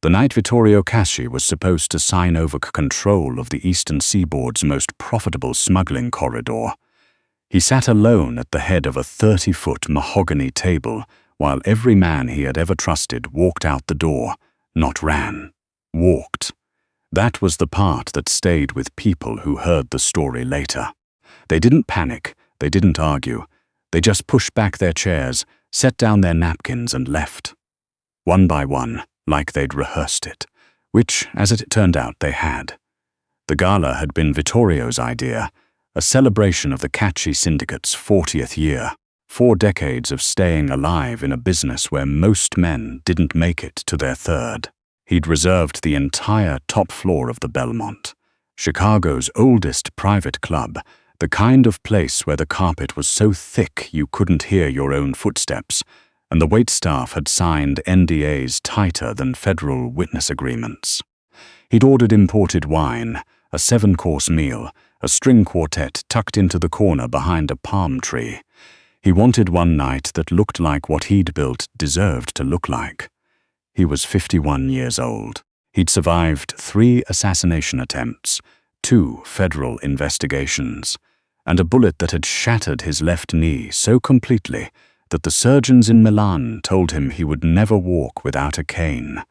The night Vittorio Cacci was supposed to sign over control of the eastern seaboard's most profitable smuggling corridor. He sat alone at the head of a 30-foot mahogany table while every man he had ever trusted walked out the door, not ran, walked. That was the part that stayed with people who heard the story later. They didn't panic, they didn't argue. They just pushed back their chairs, set down their napkins and left. One by one, like they'd rehearsed it, which, as it turned out, they had. The gala had been Vittorio's idea, a celebration of the Cacci syndicate's 40th year, 4 decades of staying alive in a business where most men didn't make it to their third. He'd reserved the entire top floor of the Belmont, Chicago's oldest private club, the kind of place where the carpet was so thick you couldn't hear your own footsteps, and the waitstaff had signed NDAs tighter than federal witness agreements. He'd ordered imported wine, a 7-course meal, a string quartet tucked into the corner behind a palm tree. He wanted one night that looked like what he'd built deserved to look like. He was 51 years old. He'd survived 3 assassination attempts, 2 federal investigations, and a bullet that had shattered his left knee so completely that the surgeons in Milan told him he would never walk without a cane.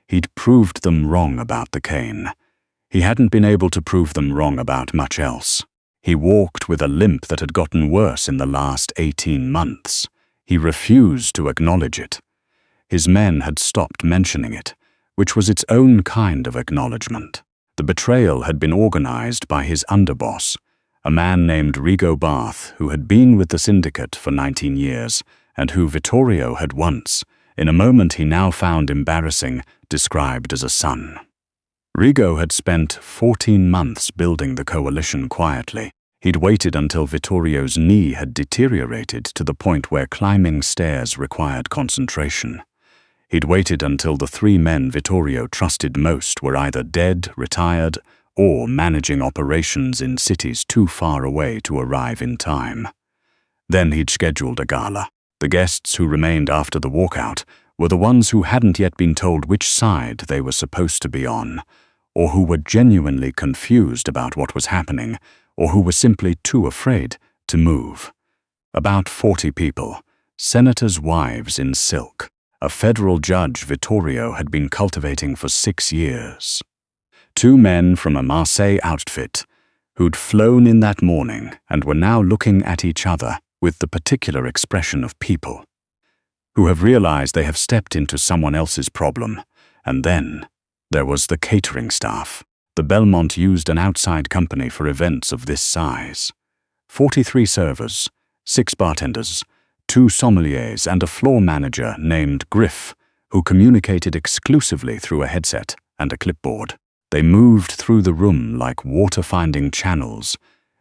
He'd proved them wrong about the cane. He hadn't been able to prove them wrong about much else. He walked with a limp that had gotten worse in the last 18 months. He refused to acknowledge it. His men had stopped mentioning it, which was its own kind of acknowledgement. The betrayal had been organized by his underboss, a man named Rigo Barth, who had been with the syndicate for 19 years, and who Vittorio had once, in a moment he now found embarrassing, described as a son. Rigo had spent 14 months building the coalition quietly. He'd waited until Vittorio's knee had deteriorated to the point where climbing stairs required concentration. He'd waited until the 3 men Vittorio trusted most were either dead, retired, or managing operations in cities too far away to arrive in time. Then he'd scheduled a gala. The guests who remained after the walkout were the ones who hadn't yet been told which side they were supposed to be on, or who were genuinely confused about what was happening, or who were simply too afraid to move. About 40 people, senators' wives in silk, a federal judge Vittorio had been cultivating for 6 years. 2 men from a Marseille outfit who'd flown in that morning and were now looking at each other with the particular expression of people who have realized they have stepped into someone else's problem. And then there was the catering staff. The Belmont used an outside company for events of this size. 43 servers, 6 bartenders, 2 sommeliers, and a floor manager named Griff, who communicated exclusively through a headset and a clipboard. They moved through the room like water-finding channels,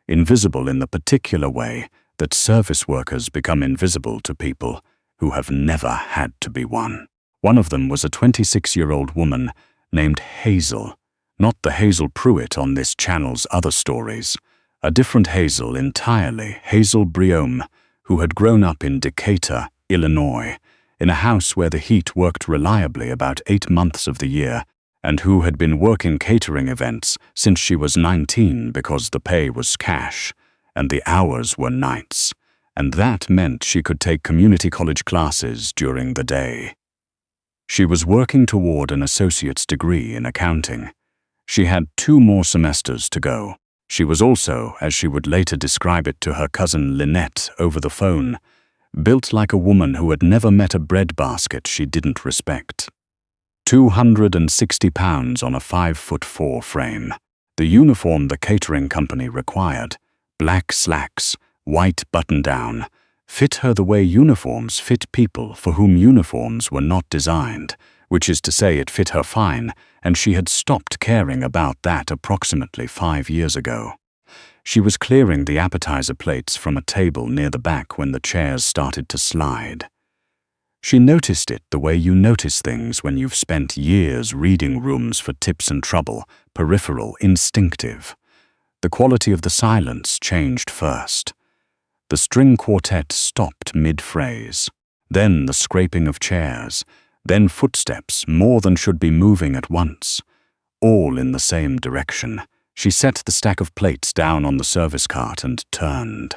invisible in the particular way that service workers become invisible to people who have never had to be one. One of them was a 26-year-old woman named Hazel, not the Hazel Pruitt on this channel's other stories, a different Hazel entirely, Hazel Briome, who had grown up in Decatur, Illinois, in a house where the heat worked reliably about 8 months of the year, and who had been working catering events since she was 19 because the pay was cash, and the hours were nights, and that meant she could take community college classes during the day. She was working toward an associate's degree in accounting. She had 2 more semesters to go. She was also, as she would later describe it to her cousin Lynette over the phone, built like a woman who had never met a breadbasket she didn't respect. 260 pounds on a 5'4" frame. The uniform the catering company required, black slacks, white button-down, fit her the way uniforms fit people for whom uniforms were not designed, which is to say it fit her fine, and she had stopped caring about that approximately 5 years ago. She was clearing the appetizer plates from a table near the back when the chairs started to slide. She noticed it the way you notice things when you've spent years reading rooms for tips and trouble, peripheral, instinctive. The quality of the silence changed first. The string quartet stopped mid-phrase. Then the scraping of chairs, Then footsteps, more than should be moving at once, all in the same direction. She set the stack of plates down on the service cart and turned.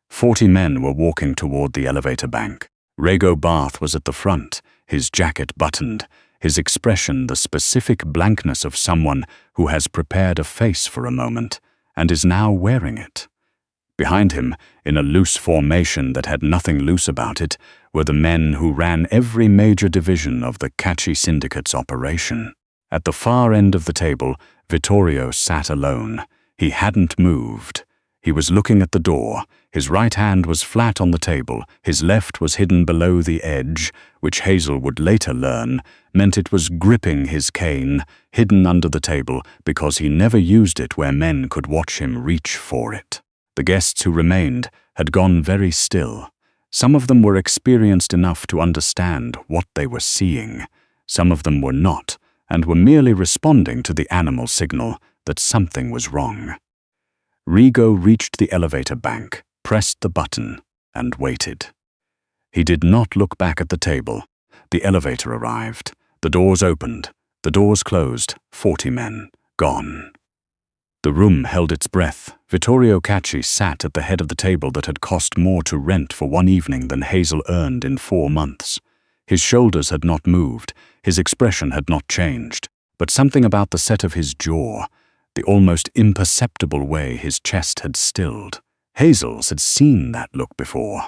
40 men were walking toward the elevator bank. Rego Barth was at the front, his jacket buttoned, his expression the specific blankness of someone who has prepared a face for a moment and is now wearing it. Behind him, in a loose formation that had nothing loose about it, were the men who ran every major division of the Cacci syndicate's operation. At the far end of the table, Vittorio sat alone. He hadn't moved. He was looking at the door. His right hand was flat on the table. His left was hidden below the edge, which Hazel would later learn meant it was gripping his cane, hidden under the table because he never used it where men could watch him reach for it. The guests who remained had gone very still. Some of them were experienced enough to understand what they were seeing. Some of them were not, and were merely responding to the animal signal that something was wrong. Rego reached the elevator bank, pressed the button, and waited. He did not look back at the table. The elevator arrived. The doors opened. The doors closed. 40 men, gone. The room held its breath. Vittorio Cacci sat at the head of the table that had cost more to rent for one evening than Hazel earned in 4 months. His shoulders had not moved. His expression had not changed. But something about the set of his jaw, the almost imperceptible way his chest had stilled. Hazel's had seen that look before.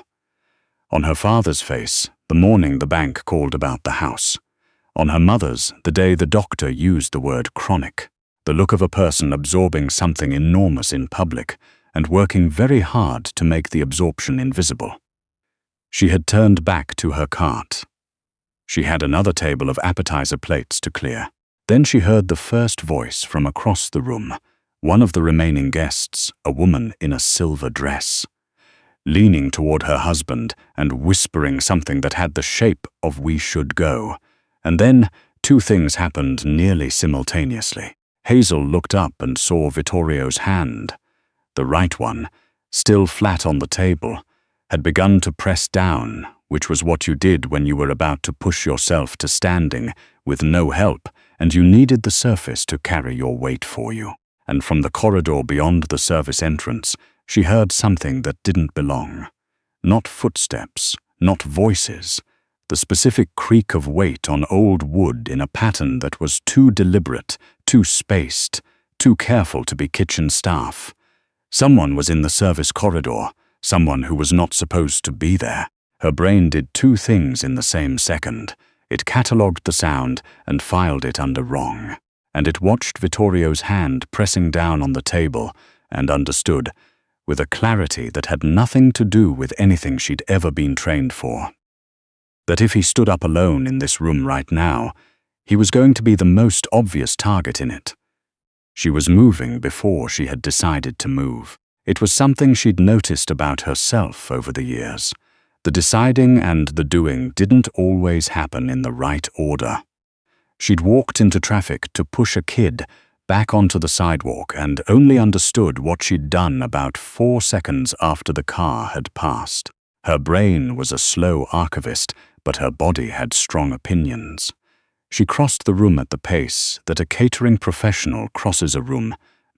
On her father's face, the morning the bank called about the house. On her mother's, the day the doctor used the word chronic. The look of a person absorbing something enormous in public and working very hard to make the absorption invisible. She had turned back to her cart. She had another table of appetizer plates to clear. Then she heard the first voice from across the room, one of the remaining guests, a woman in a silver dress, leaning toward her husband and whispering something that had the shape of "we should go." And then 2 things happened nearly simultaneously. Hazel looked up and saw Vittorio's hand. The right one, still flat on the table, had begun to press down, which was what you did when you were about to push yourself to standing with no help and you needed the surface to carry your weight for you. And from the corridor beyond the service entrance, she heard something that didn't belong. Not footsteps, not voices. The specific creak of weight on old wood in a pattern that was too deliberate, too spaced, too careful to be kitchen staff. Someone was in the service corridor, someone who was not supposed to be there. Her brain did 2 things in the same second. It catalogued the sound and filed it under wrong. And it watched Vittorio's hand pressing down on the table and understood, with a clarity that had nothing to do with anything she'd ever been trained for, that if he stood up alone in this room right now, he was going to be the most obvious target in it. She was moving before she had decided to move. It was something she'd noticed about herself over the years. The deciding and the doing didn't always happen in the right order. She'd walked into traffic to push a kid back onto the sidewalk and only understood what she'd done about 4 seconds after the car had passed. Her brain was a slow archivist, but her body had strong opinions. She crossed the room at the pace that a catering professional crosses a room,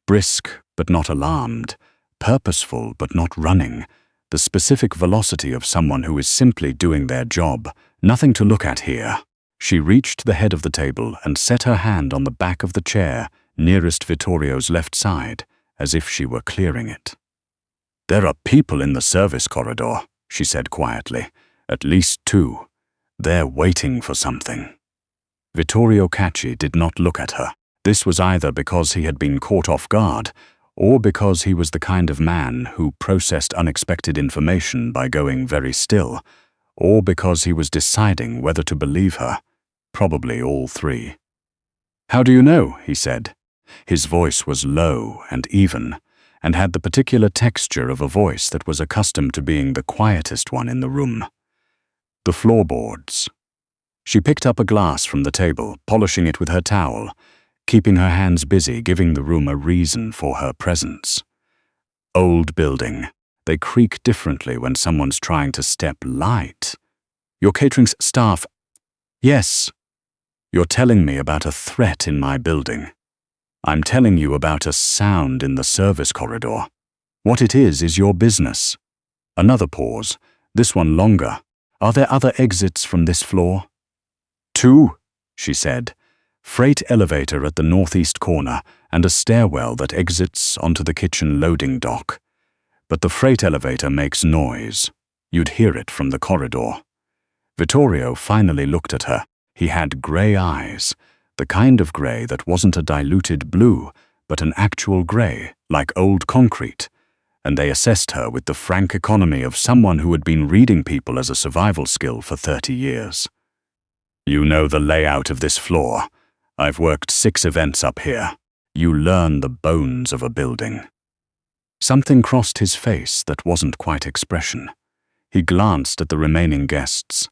brisk but not alarmed, purposeful but not running, the specific velocity of someone who is simply doing their job. Nothing to look at here. She reached the head of the table and set her hand on the back of the chair nearest Vittorio's left side, as if she were clearing it. "There are people in the service corridor," she said quietly. "At least 2. They're waiting for something." Vittorio Cacci did not look at her. This was either because he had been caught off guard, or because he was the kind of man who processed unexpected information by going very still, or because he was deciding whether to believe her. Probably all 3. "How do you know?" he said. His voice was low and even, and had the particular texture of a voice that was accustomed to being the quietest one in the room. "The floorboards." She picked up a glass from the table, polishing it with her towel, keeping her hands busy, giving the room a reason for her presence. "Old building. They creak differently when someone's trying to step light. Your catering's staff..." Yes. You're telling me about a threat in my building. I'm telling you about a sound in the service corridor. What it is your business. Another pause, this one longer. Are there other exits from this floor? 2, she said. Freight elevator at the northeast corner and a stairwell that exits onto the kitchen loading dock. But the freight elevator makes noise. You'd hear it from the corridor. Vittorio finally looked at her. He had grey eyes, the kind of grey that wasn't a diluted blue, but an actual grey, like old concrete. And they assessed her with the frank economy of someone who had been reading people as a survival skill for 30 years. You know the layout of this floor. I've worked 6 events up here. You learn the bones of a building. Something crossed his face that wasn't quite expression. He glanced at the remaining guests.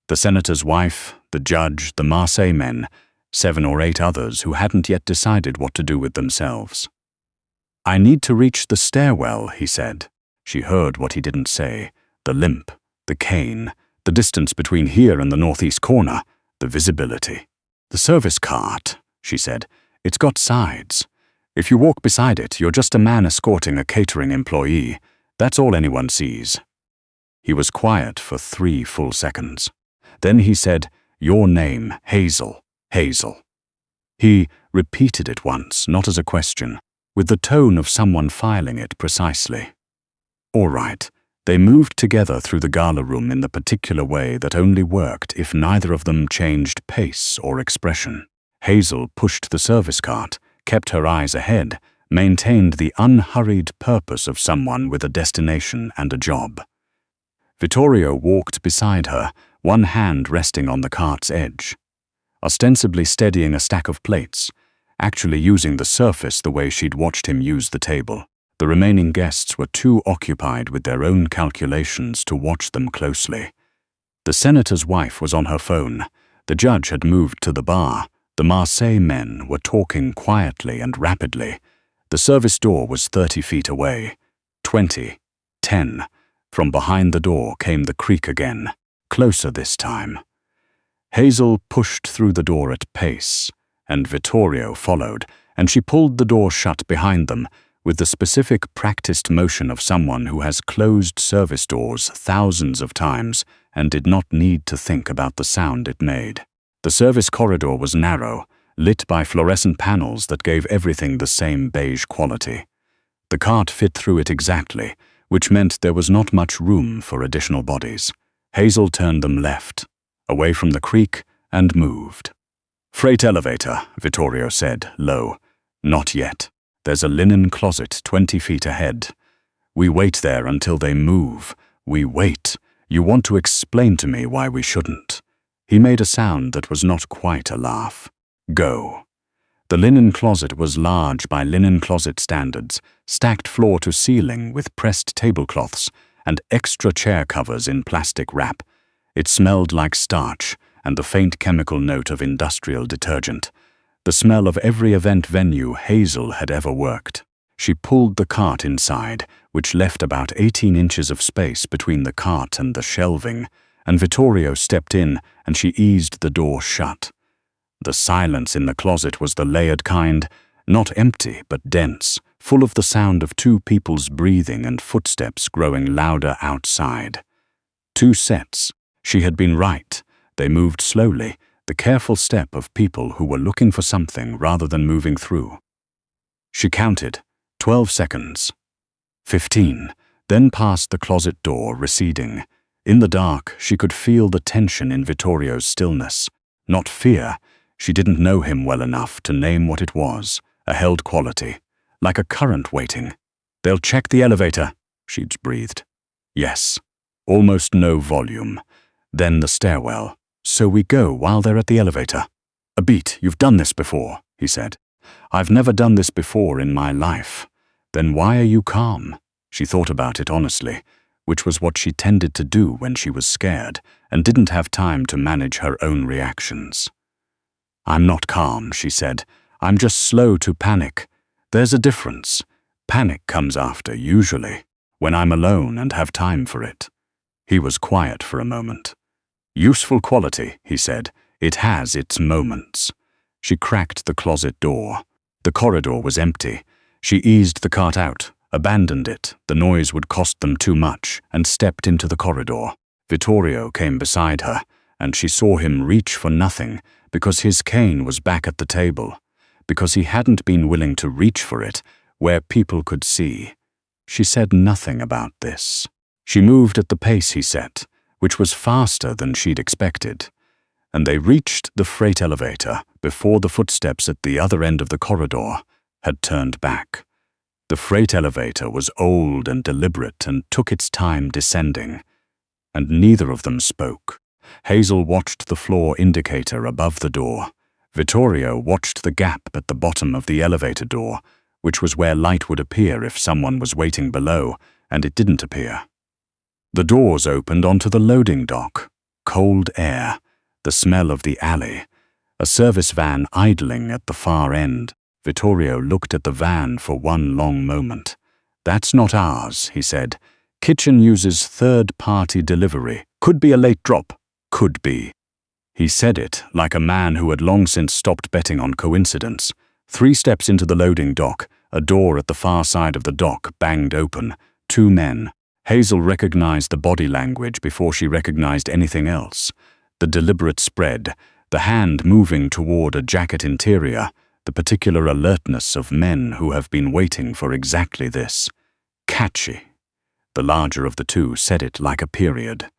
The senator's wife, the judge, the Marseille men, 7 or 8 others who hadn't yet decided what to do with themselves. I need to reach the stairwell, he said. She heard what he didn't say. The limp, the cane, the distance between here and the northeast corner, the visibility. The service cart, she said. It's got sides. If you walk beside it, you're just a man escorting a catering employee. That's all anyone sees. He was quiet for 3 full seconds. Then he said, Your name, Hazel, Hazel. He repeated it once, not as a question, with the tone of someone filing it precisely. All right, they moved together through the gala room in the particular way that only worked if neither of them changed pace or expression. Hazel pushed the service cart, kept her eyes ahead, maintained the unhurried purpose of someone with a destination and a job. Vittorio walked beside her, one hand resting on the cart's edge, ostensibly steadying a stack of plates, actually using the surface the way she'd watched him use the table. The remaining guests were too occupied with their own calculations to watch them closely. The senator's wife was on her phone. The judge had moved to the bar. The Marseille men were talking quietly and rapidly. The service door was 30 feet away. 20. 10. From behind the door came the creak again, closer this time. Hazel pushed through the door at pace, and Vittorio followed, and she pulled the door shut behind them with the specific practiced motion of someone who has closed service doors thousands of times and did not need to think about the sound it made. The service corridor was narrow, lit by fluorescent panels that gave everything the same beige quality. The cart fit through it exactly, which meant there was not much room for additional bodies. Hazel turned them left, away from the creek, and moved. Freight elevator, Vittorio said, low. Not yet. There's a linen closet 20 feet ahead. We wait there until they move. We wait. You want to explain to me why we shouldn't. He made a sound that was not quite a laugh. Go. The linen closet was large by linen closet standards, stacked floor to ceiling with pressed tablecloths and extra chair covers in plastic wrap. It smelled like starch and the faint chemical note of industrial detergent, the smell of every event venue Hazel had ever worked. She pulled the cart inside, which left about 18 inches of space between the cart and the shelving, and Vittorio stepped in and she eased the door shut. The silence in the closet was the layered kind, not empty but dense, full of the sound of 2 people's breathing and footsteps growing louder outside. 2 sets. She had been right. They moved slowly, the careful step of people who were looking for something rather than moving through. She counted. 12 seconds. 15. Then passed the closet door, receding. In the dark, she could feel the tension in Vittorio's stillness. Not fear. She didn't know him well enough to name what it was. A held quality. Like a current waiting. They'll check the elevator, she'd breathed. Yes. Almost no volume. Then the stairwell. So we go while they're at the elevator. A beat. You've done this before, he said. I've never done this before in my life. Then why are you calm? She thought about it honestly, which was what she tended to do when she was scared and didn't have time to manage her own reactions. I'm not calm, she said. I'm just slow to panic. There's a difference. Panic comes after, usually, when I'm alone and have time for it. He was quiet for a moment. Useful quality, he said. It has its moments. She cracked the closet door. The corridor was empty. She eased the cart out, abandoned it, the noise would cost them too much, and stepped into the corridor. Vittorio came beside her, and she saw him reach for nothing because his cane was back at the table, because he hadn't been willing to reach for it where people could see. She said nothing about this. She moved at the pace he set, which was faster than she'd expected, and they reached the freight elevator before the footsteps at the other end of the corridor had turned back. The freight elevator was old and deliberate and took its time descending, and neither of them spoke. Hazel watched the floor indicator above the door. Vittorio watched the gap at the bottom of the elevator door, which was where light would appear if someone was waiting below, and it didn't appear. The doors opened onto the loading dock. Cold air, the smell of the alley, a service van idling at the far end. Vittorio looked at the van for one long moment. "That's not ours," he said. "Kitchen uses third-party delivery. Could be a late drop. Could be." He said it like a man who had long since stopped betting on coincidence. 3 steps into the loading dock, a door at the far side of the dock banged open. 2 men. Hazel recognized the body language before she recognized anything else. The deliberate spread, the hand moving toward a jacket interior, the particular alertness of men who have been waiting for exactly this. Cacci. The larger of the two said it like a period.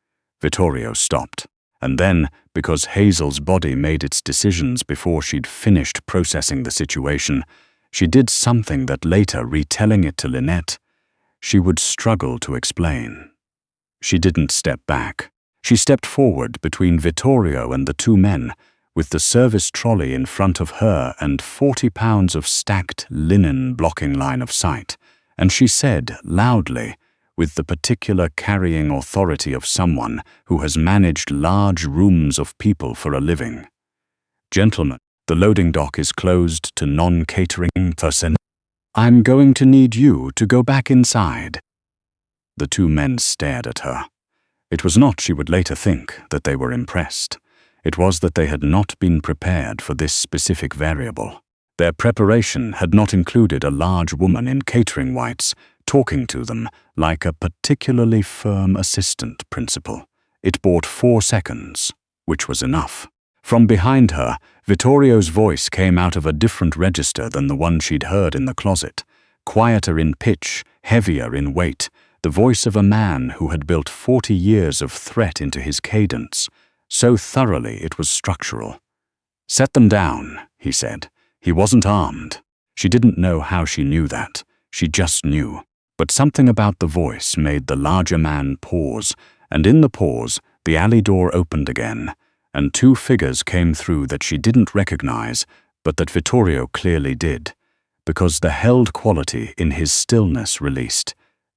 Vittorio stopped. And then, because Hazel's body made its decisions before she'd finished processing the situation, she did something that later, retelling it to Lynette, she would struggle to explain. She didn't step back. She stepped forward between Vittorio and the 2 men, with the service trolley in front of her and 40 pounds of stacked linen blocking line of sight, and she said loudly, with the particular carrying authority of someone who has managed large rooms of people for a living, "Gentlemen, the loading dock is closed to non-catering personnel. I'm going to need you to go back inside." The 2 men stared at her. It was not, she would later think, that they were impressed. It was that they had not been prepared for this specific variable. Their preparation had not included a large woman in catering whites talking to them like a particularly firm assistant principal. It bought 4 seconds, which was enough. From behind her, Vittorio's voice came out of a different register than the one she'd heard in the closet, quieter in pitch, heavier in weight, the voice of a man who had built 40 years of threat into his cadence, so thoroughly it was structural. "Set them down," he said. He wasn't armed. She didn't know how she knew that. She just knew. But something about the voice made the larger man pause, and in the pause, the alley door opened again, and 2 figures came through that she didn't recognize, but that Vittorio clearly did, because the held quality in his stillness released,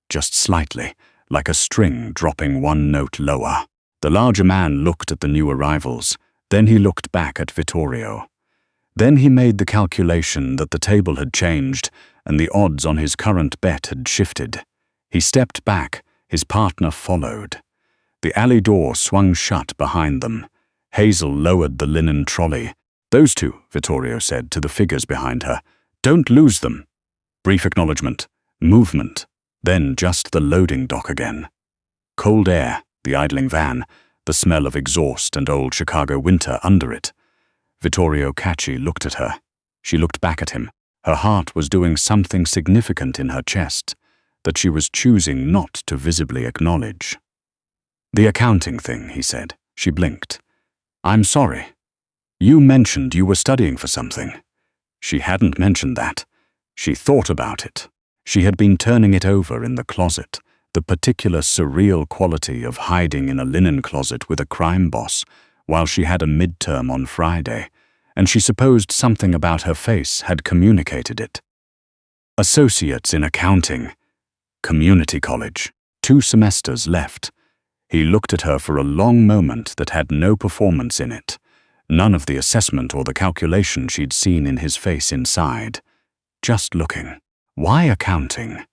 just slightly, like a string dropping 1 note lower. The larger man looked at the new arrivals, then he looked back at Vittorio. Then he made the calculation that the table had changed and the odds on his current bet had shifted. He stepped back, his partner followed. The alley door swung shut behind them. Hazel lowered the linen trolley. "Those 2, Vittorio said to the figures behind her. "Don't lose them." Brief acknowledgement, movement, then just the loading dock again. Cold air, the idling van, the smell of exhaust and old Chicago winter under it. Vittorio Cacci looked at her. She looked back at him. Her heart was doing something significant in her chest that she was choosing not to visibly acknowledge. "The accounting thing," he said. She blinked. "I'm sorry. You mentioned you were studying for something." She hadn't mentioned that. She thought about it. She had been turning it over in the closet, the particular surreal quality of hiding in a linen closet with a crime boss while she had a midterm on Friday, and she supposed something about her face had communicated it. Associates in accounting. Community college. 2 semesters left. He looked at her for a long moment that had no performance in it. None of the assessment or the calculation she'd seen in his face inside. Just looking. Why accounting?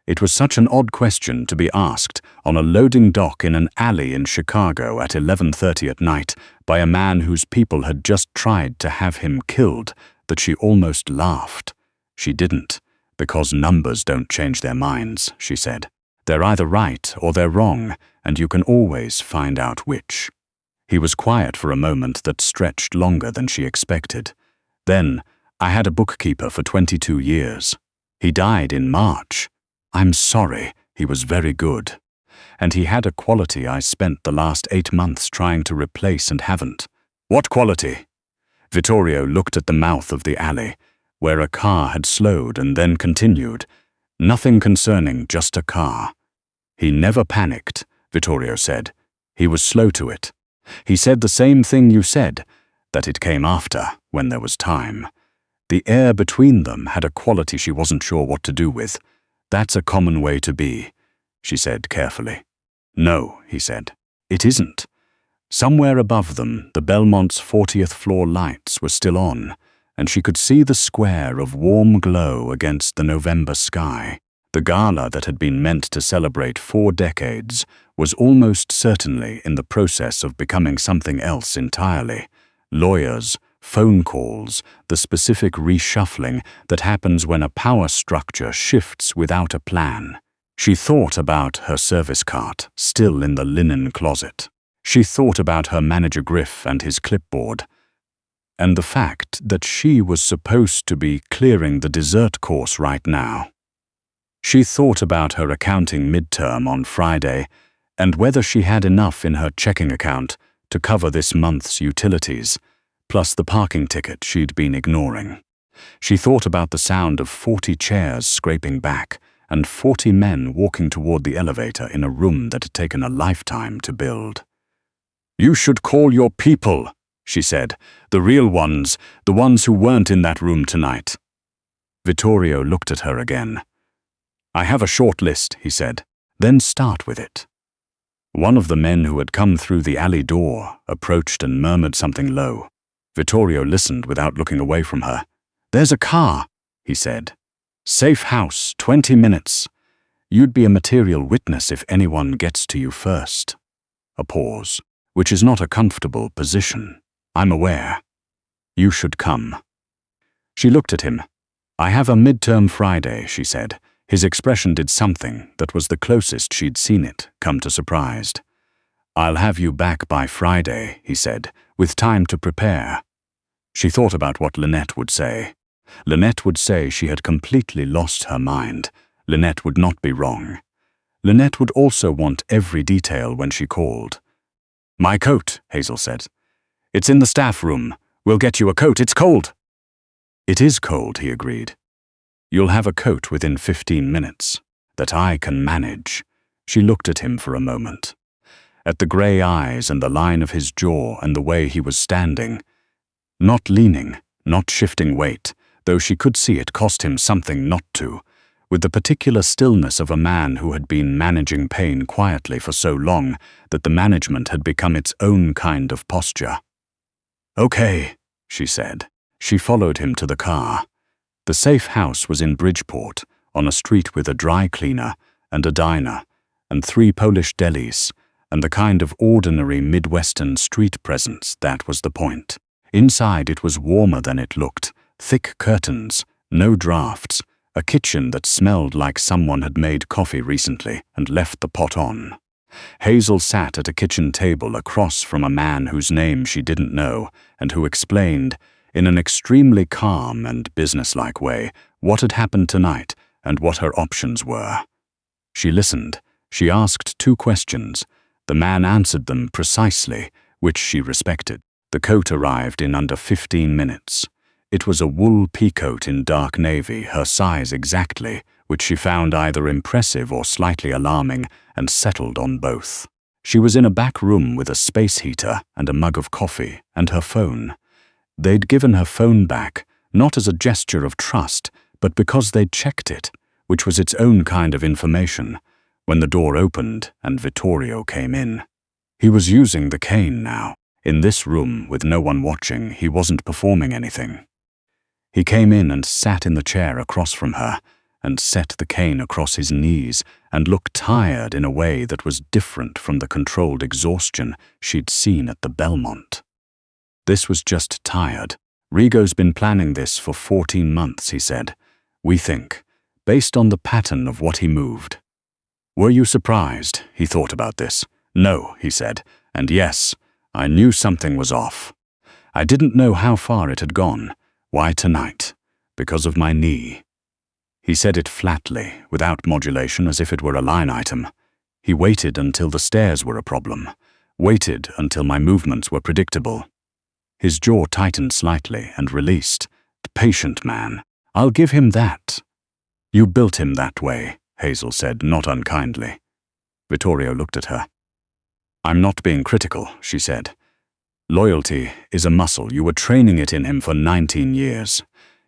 It was such an odd question to be asked on a loading dock in an alley in Chicago at 11:30 at night by a man whose people had just tried to have him killed that she almost laughed. She didn't, because numbers don't change their minds, she said. They're either right or they're wrong, and you can always find out which. He was quiet for a moment that stretched longer than she expected. Then, I had a bookkeeper for 22 years. He died in March. I'm sorry, he was very good. And he had a quality I spent the last 8 months trying to replace and haven't. What quality? Vittorio looked at the mouth of the alley, where a car had slowed and then continued. Nothing concerning, just a car. He never panicked, Vittorio said. He was slow to it. He said the same thing you said, that it came after, when there was time. The air between them had a quality she wasn't sure what to do with. That's a common way to be, she said carefully. No, he said, it isn't. Somewhere above them, the Belmont's 40th floor lights were still on, and she could see the square of warm glow against the November sky. The gala that had been meant to celebrate 4 decades was almost certainly in the process of becoming something else entirely. Lawyers, phone calls, the specific reshuffling that happens when a power structure shifts without a plan. She thought about her service cart, still in the linen closet. She thought about her manager Griff and his clipboard, and the fact that she was supposed to be clearing the dessert course right now. She thought about her accounting midterm on Friday and whether she had enough in her checking account to cover this month's utilities, plus the parking ticket she'd been ignoring. She thought about the sound of 40 chairs scraping back and 40 men walking toward the elevator in a room that had taken a lifetime to build. You should call your people, she said, the real ones, the ones who weren't in that room tonight. Vittorio looked at her again. I have a short list, he said. Then start with it. One of the men who had come through the alley door approached and murmured something low. Vittorio listened without looking away from her. There's a car, he said. Safe house, 20 minutes. You'd be a material witness if anyone gets to you first. A pause, which is not a comfortable position. I'm aware. You should come. She looked at him. I have a midterm Friday, she said. His expression did something that was the closest she'd seen it come to surprised. I'll have you back by Friday, he said, with time to prepare. She thought about what Lynette would say. Lynette would say she had completely lost her mind. Lynette would not be wrong. Lynette would also want every detail when she called. My coat, Hazel said. It's in the staff room. We'll get you a coat. It's cold. It is cold, he agreed. You'll have a coat within 15 minutes. That I can manage. She looked at him for a moment. At the grey eyes and the line of his jaw and the way he was standing. Not leaning, not shifting weight, though she could see it cost him something not to, with the particular stillness of a man who had been managing pain quietly for so long that the management had become its own kind of posture. Okay, she said. She followed him to the car. The safe house was in Bridgeport, on a street with a dry cleaner and a diner, and 3 Polish delis, and the kind of ordinary Midwestern street presence that was the point. Inside it was warmer than it looked, thick curtains, no drafts, a kitchen that smelled like someone had made coffee recently and left the pot on. Hazel sat at a kitchen table across from a man whose name she didn't know and who explained, in an extremely calm and businesslike way, what had happened tonight and what her options were. She listened. She asked 2 questions. The man answered them precisely, which she respected. The coat arrived in under 15 minutes. It was a wool peacoat in dark navy, her size exactly, which she found either impressive or slightly alarming, and settled on both. She was in a back room with a space heater and a mug of coffee and her phone. They'd given her phone back, not as a gesture of trust, but because they'd checked it, which was its own kind of information, when the door opened and Vittorio came in. He was using the cane now. In this room, with no one watching, he wasn't performing anything. He came in and sat in the chair across from her, and set the cane across his knees and looked tired in a way that was different from the controlled exhaustion she'd seen at the Belmont. This was just tired. Rigo's been planning this for 14 months, he said. We think, based on the pattern of what he moved. Were you surprised? He thought about this. No, he said, and yes, I knew something was off. I didn't know how far it had gone. Why tonight? Because of my knee. He said it flatly, without modulation, as if it were a line item. He waited until the stairs were a problem. Waited until my movements were predictable. His jaw tightened slightly and released. Patient man. I'll give him that. You built him that way, Hazel said, not unkindly. Vittorio looked at her. I'm not being critical, she said. Loyalty is a muscle. You were training it in him for 19 years.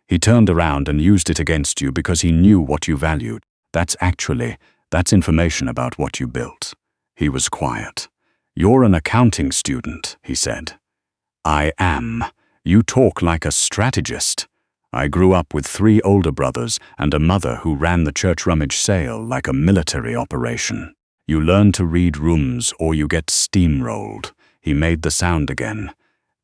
He turned around and used it against you because he knew what you valued. That's information about what you built. He was quiet. You're an accounting student, he said. I am. You talk like a strategist. I grew up with 3 older brothers and a mother who ran the church rummage sale like a military operation. You learn to read rooms or you get steamrolled. He made the sound again.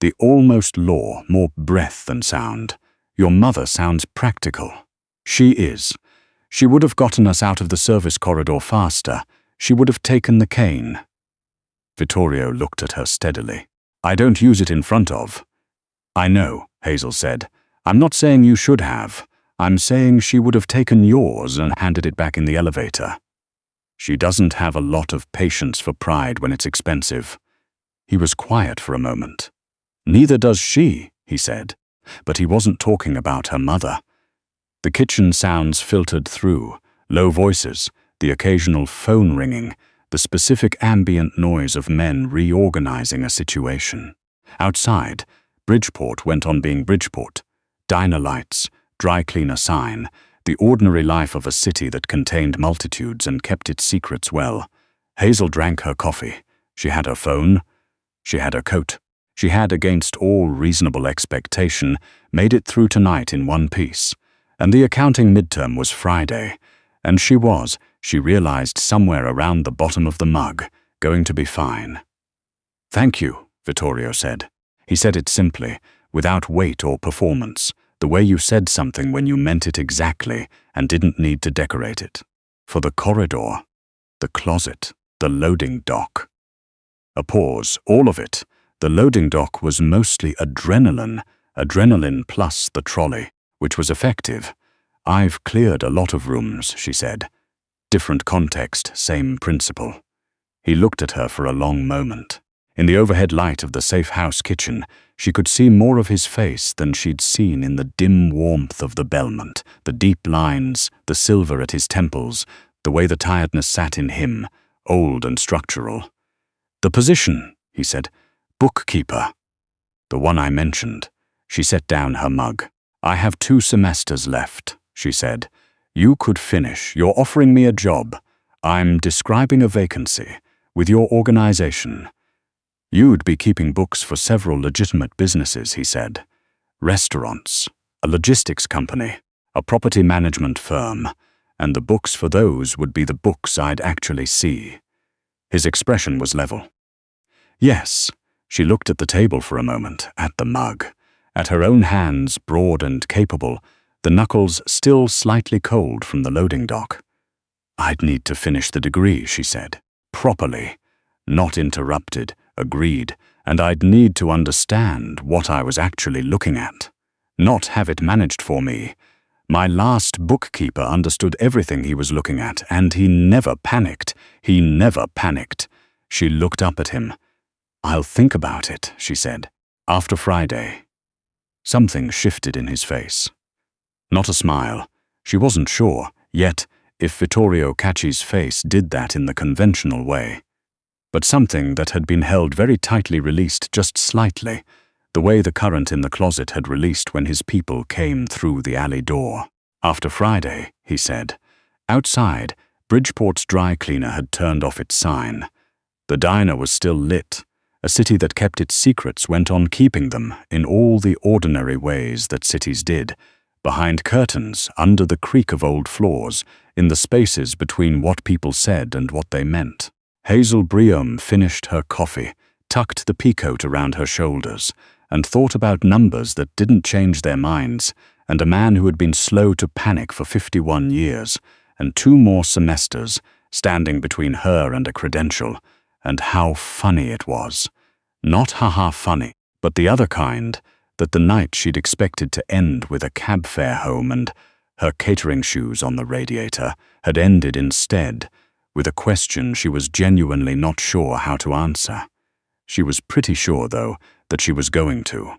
The almost law, more breath than sound. Your mother sounds practical. She is. She would have gotten us out of the service corridor faster. She would have taken the cane. Vittorio looked at her steadily. I don't use it in front of. I know, Hazel said. I'm not saying you should have. I'm saying she would have taken yours and handed it back in the elevator. She doesn't have a lot of patience for pride when it's expensive. He was quiet for a moment. Neither does she, he said. But he wasn't talking about her mother. The kitchen sounds filtered through, low voices, the occasional phone ringing, the specific ambient noise of men reorganizing a situation. Outside, Bridgeport went on being Bridgeport. Diner lights, dry cleaner sign, the ordinary life of a city that contained multitudes and kept its secrets well. Hazel drank her coffee. She had her phone. She had her coat. She had, against all reasonable expectation, made it through tonight in one piece. And the accounting midterm was Friday. And she realized somewhere around the bottom of the mug, going to be fine. Thank you, Vittorio said. He said it simply, without weight or performance, the way you said something when you meant it exactly and didn't need to decorate it. For the corridor, the closet, the loading dock. A pause, all of it. The loading dock was mostly adrenaline plus the trolley, which was effective. I've cleared a lot of rooms, she said. Different context, same principle. He looked at her for a long moment. In the overhead light of the safe house kitchen, she could see more of his face than she'd seen in the dim warmth of the Belmont, the deep lines, the silver at his temples, the way the tiredness sat in him, old and structural. The position, he said. Bookkeeper. The one I mentioned. She set down her mug. I have 2 semesters left, she said. You could finish. You're offering me a job. I'm describing a vacancy. With your organization. You'd be keeping books for several legitimate businesses, he said. Restaurants, a logistics company, a property management firm, and the books for those would be the books I'd actually see. His expression was level. Yes. She looked at the table for a moment, at the mug, at her own hands, broad and capable, the knuckles still slightly cold from the loading dock. I'd need to finish the degree, she said. Properly. Not interrupted, agreed, and I'd need to understand what I was actually looking at. Not have it managed for me. My last bookkeeper understood everything he was looking at, and he never panicked. He never panicked. She looked up at him. I'll think about it, she said. After Friday. Something shifted in his face. Not a smile. She wasn't sure, yet, if Vittorio Cacci's face did that in the conventional way. But something that had been held very tightly released just slightly, the way the current in the closet had released when his people came through the alley door. After Friday, he said. Outside, Bridgeport's dry cleaner had turned off its sign. The diner was still lit. A city that kept its secrets went on keeping them in all the ordinary ways that cities did, behind curtains, under the creak of old floors, in the spaces between what people said and what they meant. Hazel Briom finished her coffee, tucked the peacoat around her shoulders, and thought about numbers that didn't change their minds, and a man who had been slow to panic for 51 years, and 2 more semesters, standing between her and a credential, and how funny it was. Not ha-ha funny, but the other kind, that the night she'd expected to end with a cab fare home and her catering shoes on the radiator had ended instead with a question she was genuinely not sure how to answer. She was pretty sure, though, that she was going to.